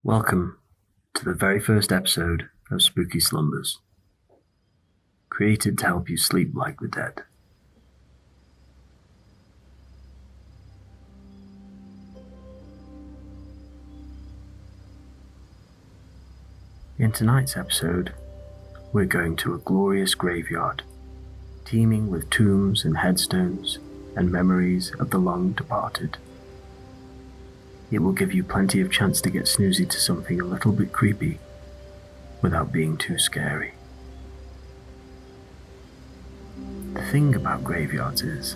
Welcome to the very first episode of Spooky Slumbers, created to help you sleep like the dead. In tonight's episode, we're going to a glorious graveyard, teeming with tombs and headstones and memories of the long departed. It will give you plenty of chance to get snoozy to something a little bit creepy without being too scary. The thing about graveyards is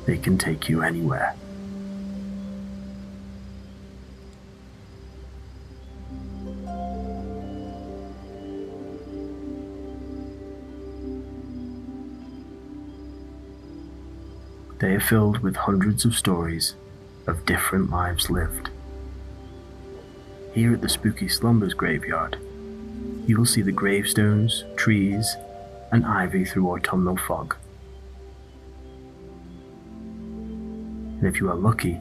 they can take you anywhere. They are filled with hundreds of stories of different lives lived. Here at the Spooky Slumbers Graveyard, you will see the gravestones, trees, and ivy through autumnal fog. And if you are lucky,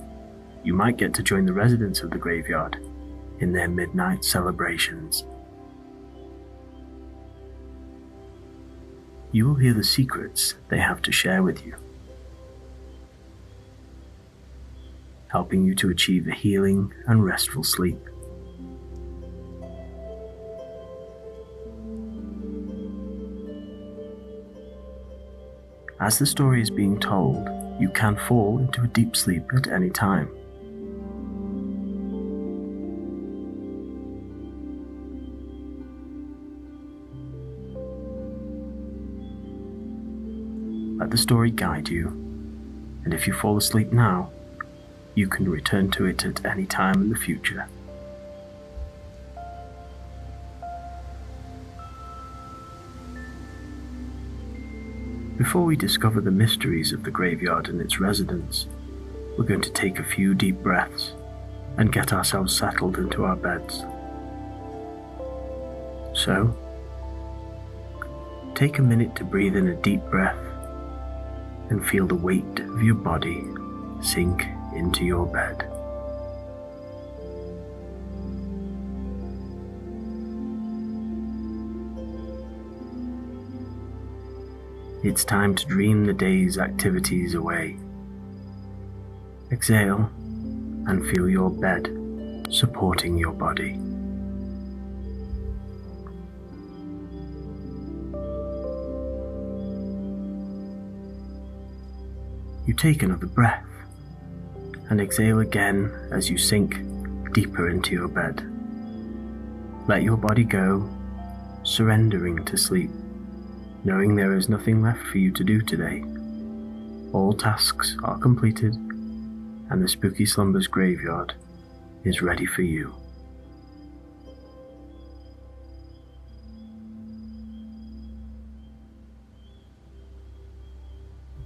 you might get to join the residents of the graveyard in their midnight celebrations. You will hear the secrets they have to share with you, helping you to achieve a healing and restful sleep. As the story is being told, you can fall into a deep sleep at any time. Let the story guide you, and if you fall asleep now, you can return to it at any time in the future. Before we discover the mysteries of the graveyard and its residents, we're going to take a few deep breaths and get ourselves settled into our beds. So, take a minute to breathe in a deep breath and feel the weight of your body sink into your bed. It's time to dream the day's activities away. Exhale and feel your bed supporting your body. You take another breath and exhale again as you sink deeper into your bed. Let your body go, surrendering to sleep, knowing there is nothing left for you to do today. All tasks are completed, and the Spooky Slumbers Graveyard is ready for you.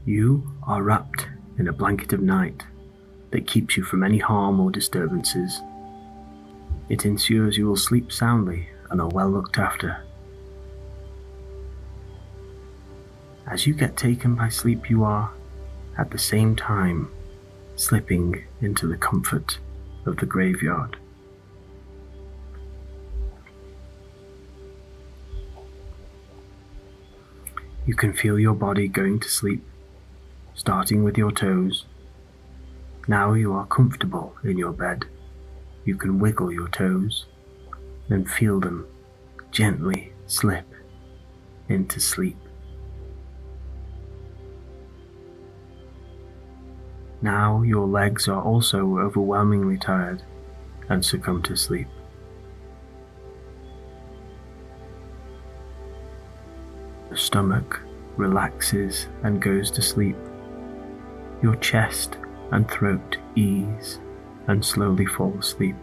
You are wrapped in a blanket of night that keeps you from any harm or disturbances. It ensures you will sleep soundly and are well looked after. As you get taken by sleep, you are, at the same time, slipping into the comfort of the graveyard. You can feel your body going to sleep, starting with your toes. Now you are comfortable in your bed. You can wiggle your toes and feel them gently slip into sleep. Now your legs are also overwhelmingly tired and succumb to sleep. The stomach relaxes and goes to sleep. Your chest and throat ease and slowly fall asleep.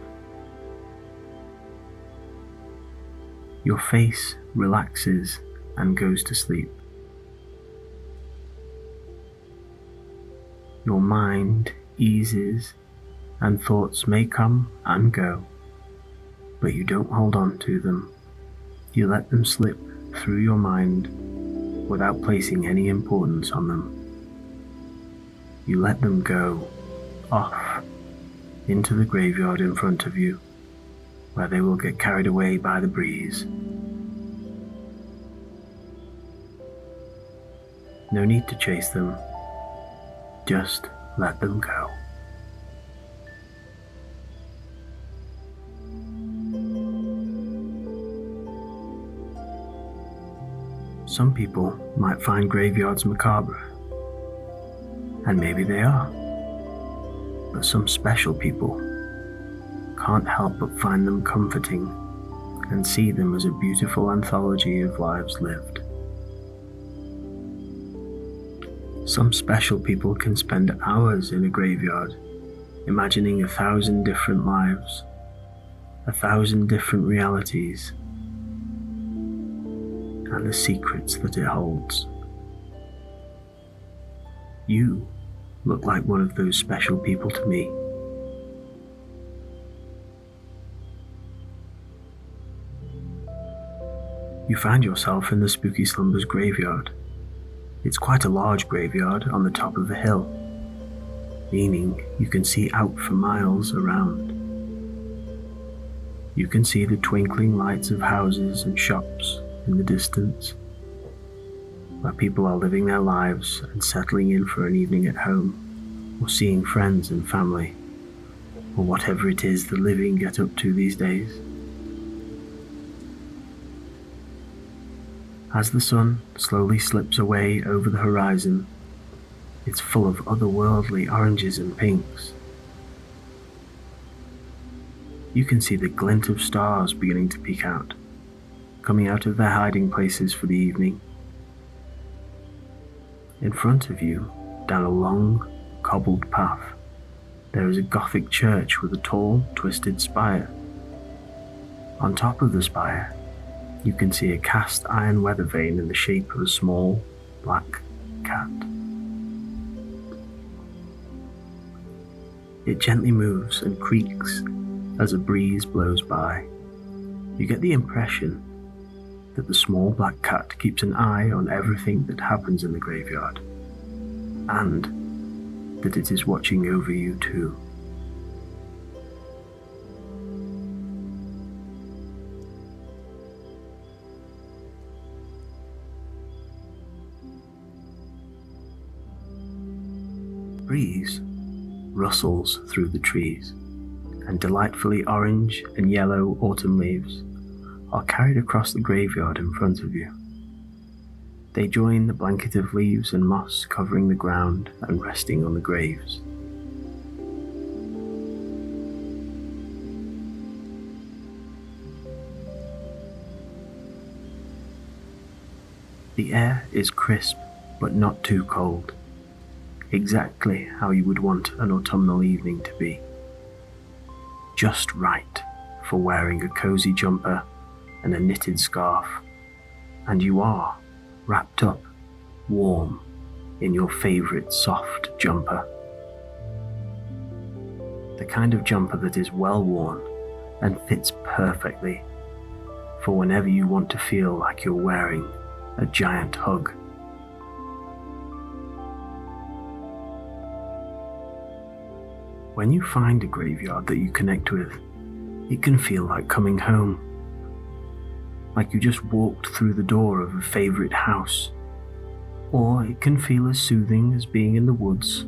Your face relaxes and goes to sleep. Your mind eases and thoughts may come and go, but you don't hold on to them. You let them slip through your mind without placing any importance on them. You let them go off into the graveyard in front of you, where they will get carried away by the breeze. No need to chase them, just let them go. Some people might find graveyards macabre, and maybe they are, but some special people can't help but find them comforting and see them as a beautiful anthology of lives lived. Some special people can spend hours in a graveyard imagining 1,000 different lives, 1,000 different realities, and the secrets that it holds. You look like one of those special people to me. You find yourself in the Spooky Slumbers Graveyard. It's quite a large graveyard on the top of a hill, meaning you can see out for miles around. You can see the twinkling lights of houses and shops in the distance, where people are living their lives and settling in for an evening at home, or seeing friends and family, or whatever it is the living get up to these days. As the sun slowly slips away over the horizon, it's full of otherworldly oranges and pinks. You can see the glint of stars beginning to peek out, coming out of their hiding places for the evening. In front of you, down a long, cobbled path, there is a Gothic church with a tall, twisted spire. On top of the spire, you can see a cast iron weather vane in the shape of a small, black cat. It gently moves and creaks as a breeze blows by. You get the impression that the small black cat keeps an eye on everything that happens in the graveyard, and that it is watching over you too. The breeze rustles through the trees, and delightfully orange and yellow autumn leaves are carried across the graveyard in front of you. They join the blanket of leaves and moss covering the ground and resting on the graves. The air is crisp but not too cold, exactly how you would want an autumnal evening to be. Just right for wearing a cozy jumper and a knitted scarf, and you are wrapped up, warm, in your favourite soft jumper. The kind of jumper that is well worn and fits perfectly for whenever you want to feel like you're wearing a giant hug. When you find a graveyard that you connect with, it can feel like coming home. Like you just walked through the door of a favourite house. Or it can feel as soothing as being in the woods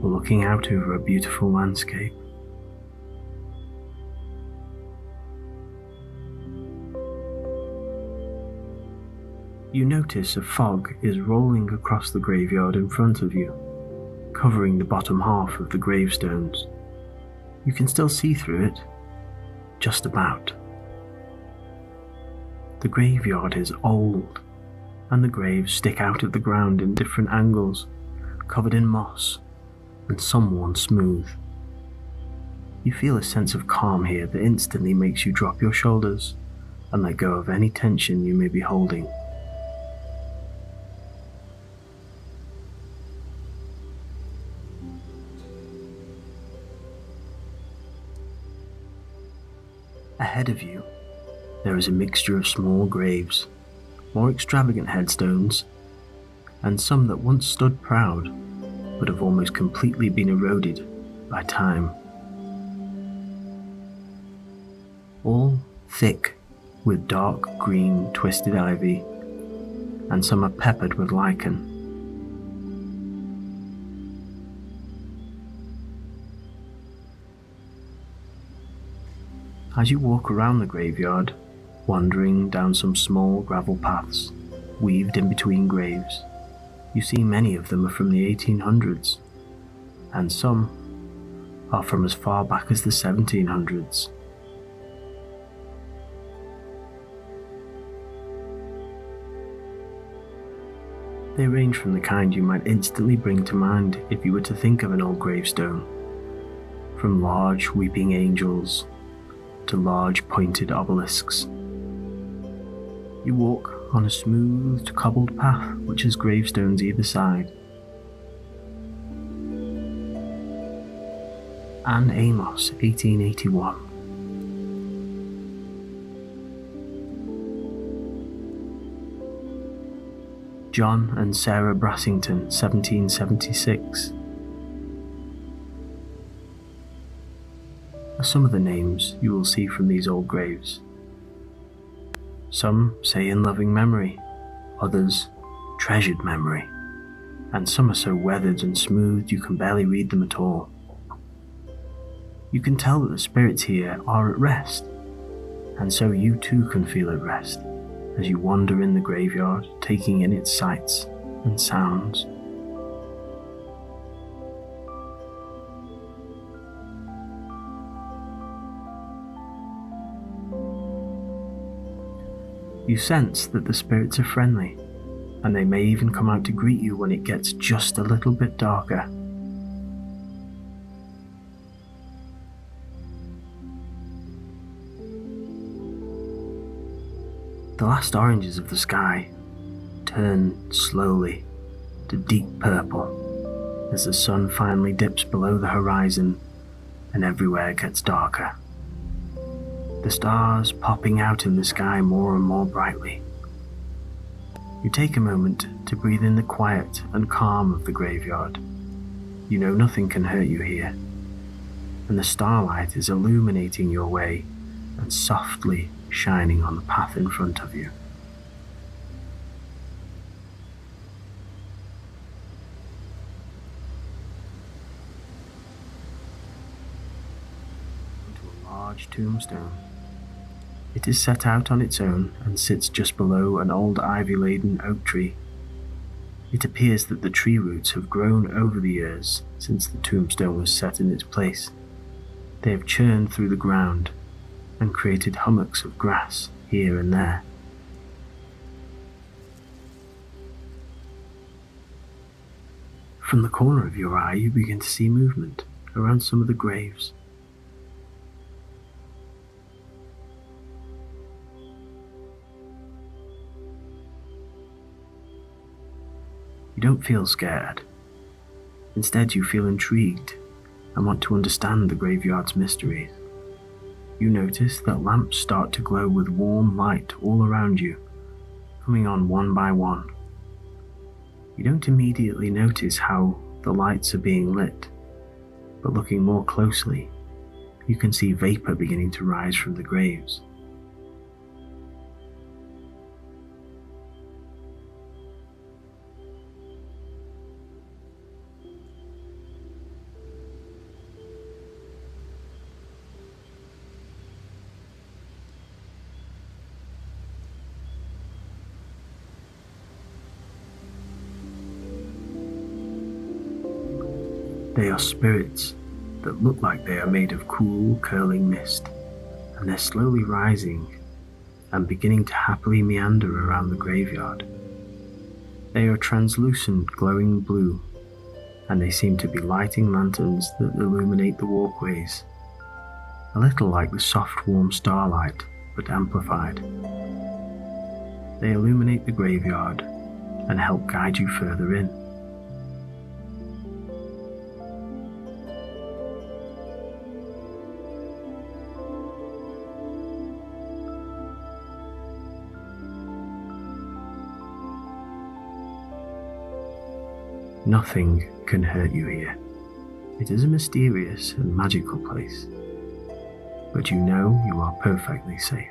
or looking out over a beautiful landscape. You notice a fog is rolling across the graveyard in front of you, covering the bottom half of the gravestones. You can still see through it, just about. The graveyard is old, and the graves stick out of the ground in different angles, covered in moss, and some worn smooth. You feel a sense of calm here that instantly makes you drop your shoulders and let go of any tension you may be holding. Ahead of you, there is a mixture of small graves, more extravagant headstones, and some that once stood proud, but have almost completely been eroded by time. all thick with dark green twisted ivy, and some are peppered with lichen. As you walk around the graveyard, wandering down some small gravel paths weaved in between graves, you see many of them are from the 1800s, and some are from as far back as the 1700s. They range from the kind you might instantly bring to mind if you were to think of an old gravestone, from large weeping angels to large pointed obelisks. You walk on a smoothed cobbled path which has gravestones either side. Anne Amos, 1881. John and Sarah Brassington, 1776. Are some of the names you will see from these old graves. Some say in loving memory, others treasured memory, and some are so weathered and smooth you can barely read them at all. You can tell that the spirits here are at rest, and so you too can feel at rest as you wander in the graveyard, taking in its sights and sounds. You sense that the spirits are friendly, and they may even come out to greet you when it gets just a little bit darker. The last oranges of the sky turn slowly to deep purple as the sun finally dips below the horizon and everywhere gets darker. The stars popping out in the sky more and more brightly. You take a moment to breathe in the quiet and calm of the graveyard. You know nothing can hurt you here, and the starlight is illuminating your way and softly shining on the path in front of you. Into a large tombstone. It is set out on its own and sits just below an old ivy-laden oak tree. It appears that the tree roots have grown over the years since the tombstone was set in its place. They have churned through the ground and created hummocks of grass here and there. From the corner of your eye, you begin to see movement around some of the graves. You don't feel scared. Instead, you feel intrigued and want to understand the graveyard's mysteries. You notice that lamps start to glow with warm light all around you, coming on one by one. You don't immediately notice how the lights are being lit, but looking more closely, you can see vapor beginning to rise from the graves. They are spirits that look like they are made of cool, curling mist, and they're slowly rising and beginning to happily meander around the graveyard. They are translucent, glowing blue, and they seem to be lighting lanterns that illuminate the walkways, a little like the soft, warm starlight, but amplified. They illuminate the graveyard and help guide you further in. Nothing can hurt you here. It is a mysterious and magical place. but you know you are perfectly safe.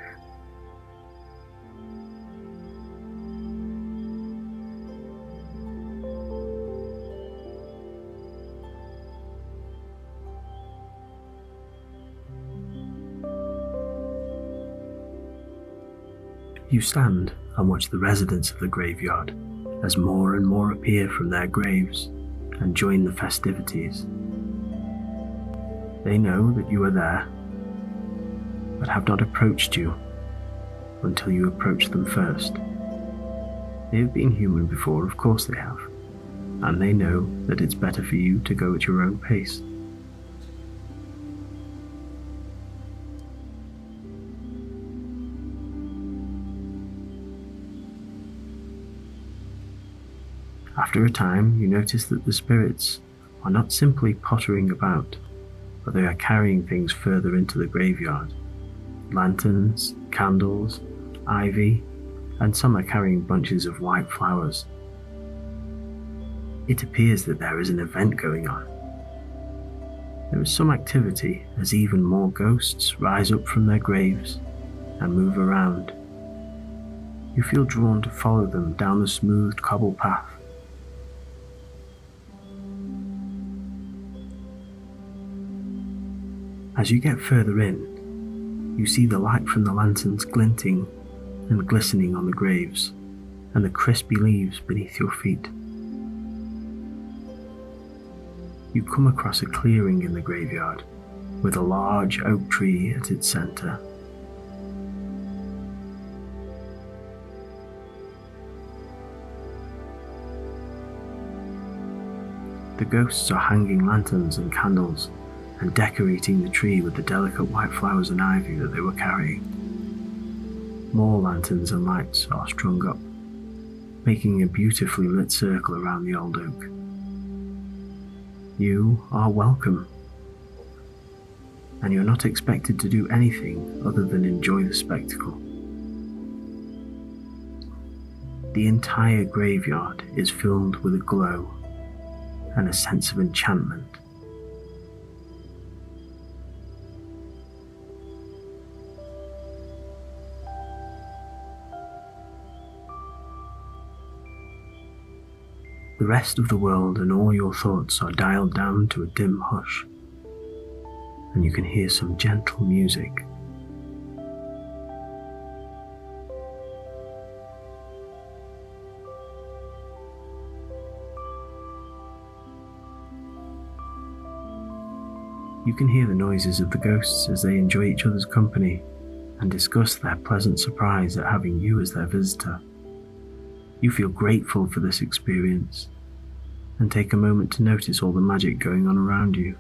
You stand and watch the residents of the graveyard as more and more appear from their graves and join the festivities. They know that you are there, but have not approached you until you approach them first. They have been human before, of course they have, and they know that it's better for you to go at your own pace. After a time, you notice that the spirits are not simply pottering about, but they are carrying things further into the graveyard. Lanterns, candles, ivy, and some are carrying bunches of white flowers. It appears that there is an event going on. There is some activity as even more ghosts rise up from their graves and move around. You feel drawn to follow them down the smooth cobble path. As you get further in, you see the light from the lanterns glinting and glistening on the graves and the crispy leaves beneath your feet. You come across a clearing in the graveyard with a large oak tree at its center. The ghosts are hanging lanterns and candles and decorating the tree with the delicate white flowers and ivy that they were carrying. More lanterns and lights are strung up, making a beautifully lit circle around the old oak. You are welcome, and you're not expected to do anything other than enjoy the spectacle. The entire graveyard is filled with a glow and a sense of enchantment. The rest of the world and all your thoughts are dialed down to a dim hush, and you can hear some gentle music. You can hear the noises of the ghosts as they enjoy each other's company and discuss their pleasant surprise at having you as their visitor. You feel grateful for this experience and take a moment to notice all the magic going on around you.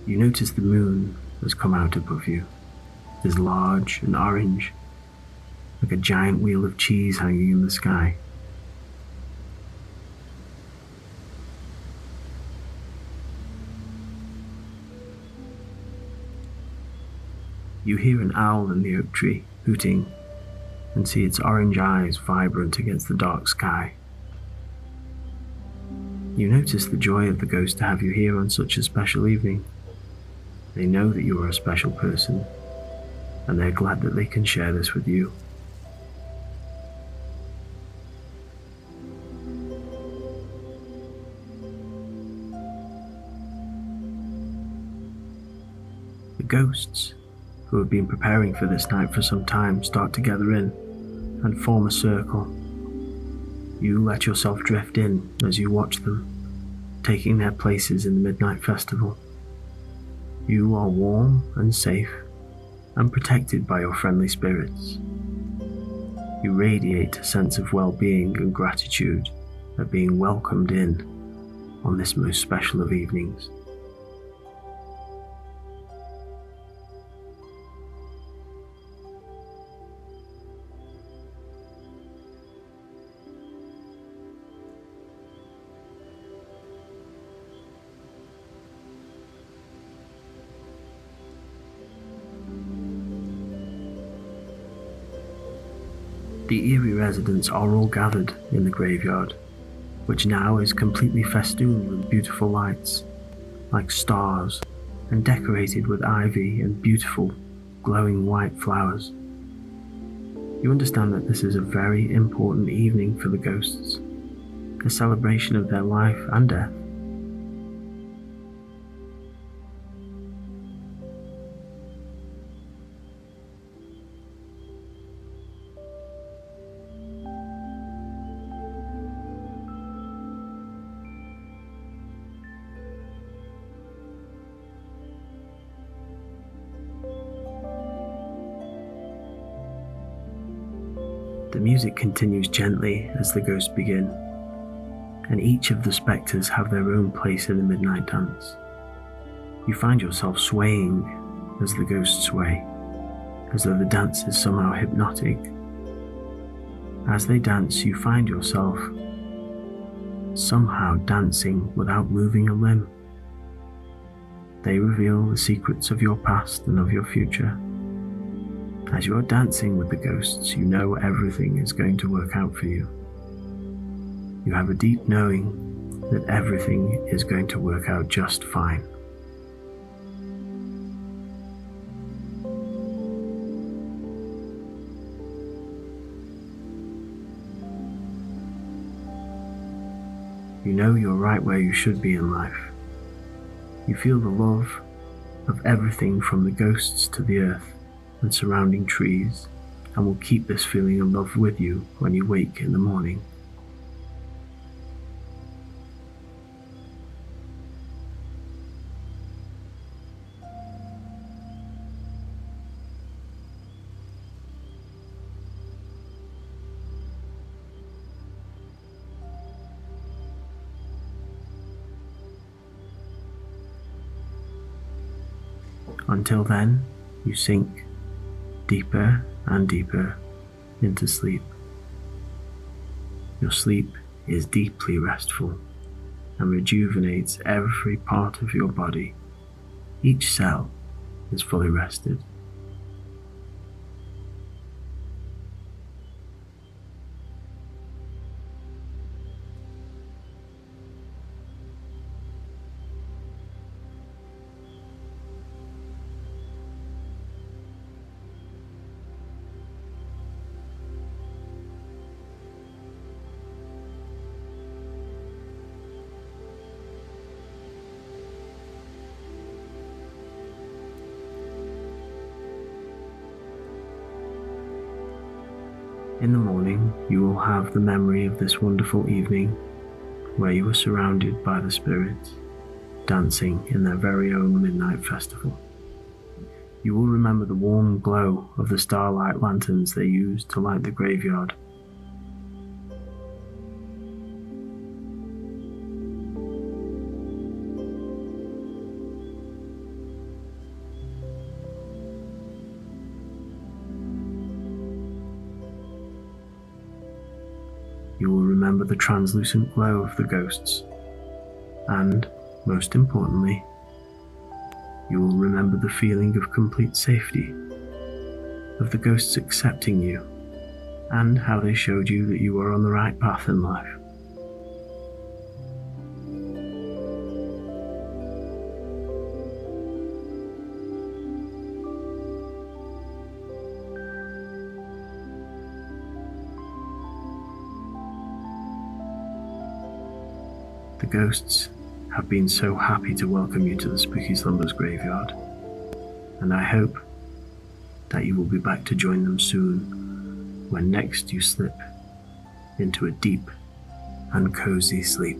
You notice the moon has come out above you. It is large and orange, like a giant wheel of cheese hanging in the sky. You hear an owl in the oak tree hooting and see its orange eyes vibrant against the dark sky. You notice the joy of the ghost to have you here on such a special evening. They know that you are a special person, and they're glad that they can share this with you. The ghosts, who have been preparing for this night for some time, start to gather in and form a circle. You let yourself drift in as you watch them, taking their places in the midnight festival. You are warm and safe and protected by your friendly spirits. You radiate a sense of well-being and gratitude at being welcomed in on this most special of evenings. The eerie residents are all gathered in the graveyard, which now is completely festooned with beautiful lights, like stars, and decorated with ivy and beautiful, glowing white flowers. You understand that this is a very important evening for the ghosts, a celebration of their life and death. The music continues gently as the ghosts begin, and each of the spectres have their own place in the midnight dance. You find yourself swaying as the ghosts sway, as though the dance is somehow hypnotic. As they dance, you find yourself somehow dancing without moving a limb. They reveal the secrets of your past and of your future. As you are dancing with the ghosts, you know everything is going to work out for you. You have a deep knowing that everything is going to work out just fine. You know you're right where you should be in life. You feel the love of everything from the ghosts to the earth and surrounding trees, and will keep this feeling of love with you when you wake in the morning. Until then, you sink deeper and deeper into sleep. Your sleep is deeply restful and rejuvenates every part of your body. Each cell is fully rested. In the morning, you will have the memory of this wonderful evening where you were surrounded by the spirits, dancing in their very own midnight festival. You will remember the warm glow of the starlight lanterns they used to light the graveyard. You will remember the translucent glow of the ghosts, and, most importantly, you will remember the feeling of complete safety, of the ghosts accepting you, and how they showed you that you were on the right path in life. The ghosts have been so happy to welcome you to the Spooky Slumbers Graveyard, and I hope that you will be back to join them soon when next you slip into a deep and cozy sleep.